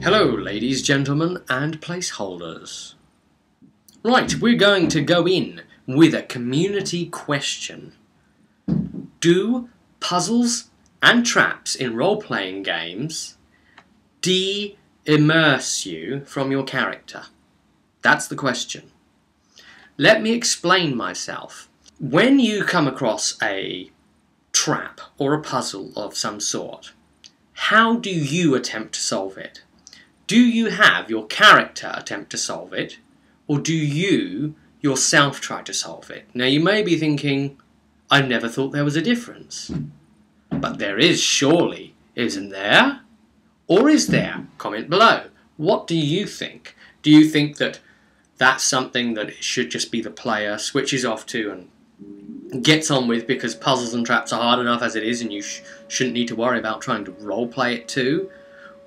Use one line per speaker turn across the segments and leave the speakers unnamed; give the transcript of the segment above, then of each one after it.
Hello ladies, gentlemen and placeholders. Right, we're going to go in with a community question. Do puzzles and traps in role-playing games de-immerse you from your character? That's the question. Let me explain myself. When you come across a trap or a puzzle of some sort, how do you attempt to solve it? Do you have your character attempt to solve it, or do you yourself try to solve it? Now you may be thinking, I never thought there was a difference. But there is surely, isn't there? Or is there? Comment below. What do you think? Do you think that that's something that it should just be the player switches off to and gets on with because puzzles and traps are hard enough as it is and you shouldn't need to worry about trying to roleplay it too?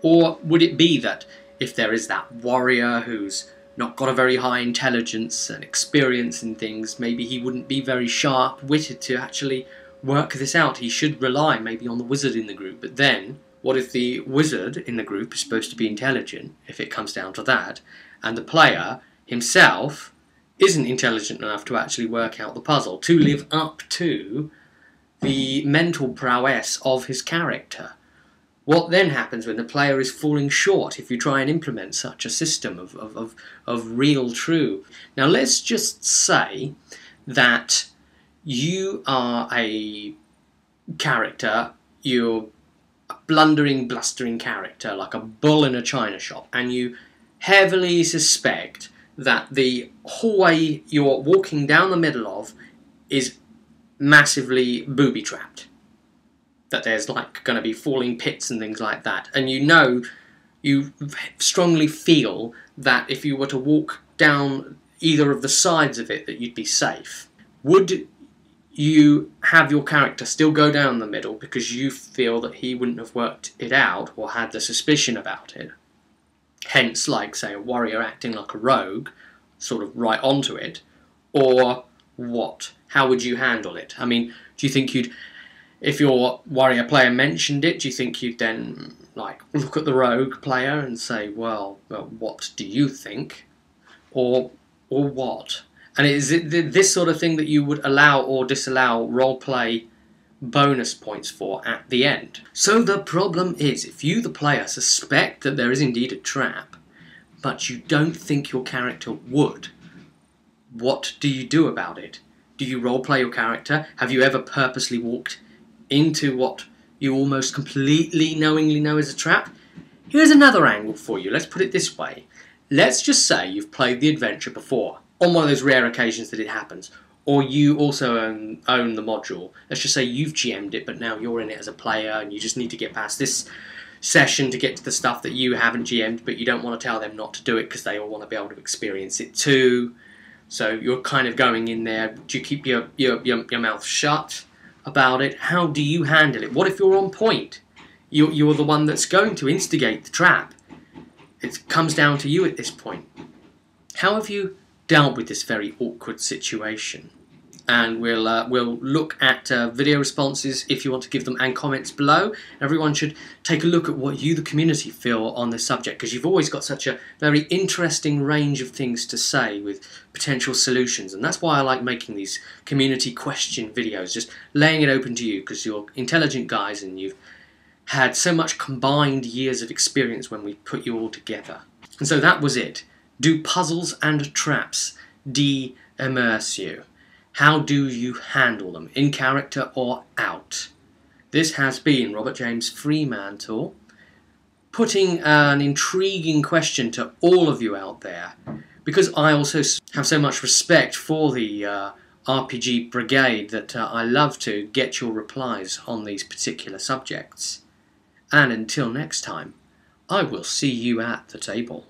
Or would it be that if there is that warrior who's not got a very high intelligence and experience in things, maybe he wouldn't be very sharp-witted to actually work this out. He should rely maybe on the wizard in the group. But then, what if the wizard in the group is supposed to be intelligent, if it comes down to that, and the player himself isn't intelligent enough to actually work out the puzzle, to live up to the mental prowess of his character? What then happens when the player is falling short if you try and implement such a system of real true? Now let's just say that you are a character, you're a blundering, blustering character, like a bull in a china shop, and you heavily suspect that the hallway you're walking down the middle of is massively booby-trapped. That there's like going to be falling pits and things like that, and you strongly feel that if you were to walk down either of the sides of it that you'd be safe. Would you have your character still go down the middle because you feel that he wouldn't have worked it out or had the suspicion about it? Hence, like say a warrior acting like a rogue, sort of right onto it, or what? How would you handle it? I mean, do you think you'd, if your warrior player mentioned it, do you think you'd then like look at the rogue player and say, well, what do you think? Or what? And is it this sort of thing that you would allow or disallow roleplay bonus points for at the end? So the problem is, if you, the player, suspect that there is indeed a trap, but you don't think your character would, what do you do about it? Do you roleplay your character? Have you ever purposely walked into what you almost completely knowingly know is a trap? Here's another angle for you. Let's put it this way. Let's just say you've played the adventure before, on one of those rare occasions that it happens, or you also own the module. Let's just say you've GM'd it, but now you're in it as a player and you just need to get past this session to get to the stuff that you haven't GM'd, but you don't want to tell them not to do it because they all want to be able to experience it too. So you're kind of going in there. Do you keep your mouth shut about it? How do you handle it? What if you're on point? You're the one that's going to instigate the trap. It comes down to you at this point. How have you dealt with this very awkward situation? And we'll look at video responses if you want to give them, and comments below. Everyone should take a look at what you, the community, feel on this subject, because you've always got such a very interesting range of things to say with potential solutions, and that's why I like making these community question videos, just laying it open to you, because you're intelligent guys and you've had so much combined years of experience when we put you all together. And so that was it. Do puzzles and traps de-immerse you? How do you handle them, in character or out? This has been Robert James Fremantle, putting an intriguing question to all of you out there, because I also have so much respect for the RPG brigade that I love to get your replies on these particular subjects. And until next time, I will see you at the table.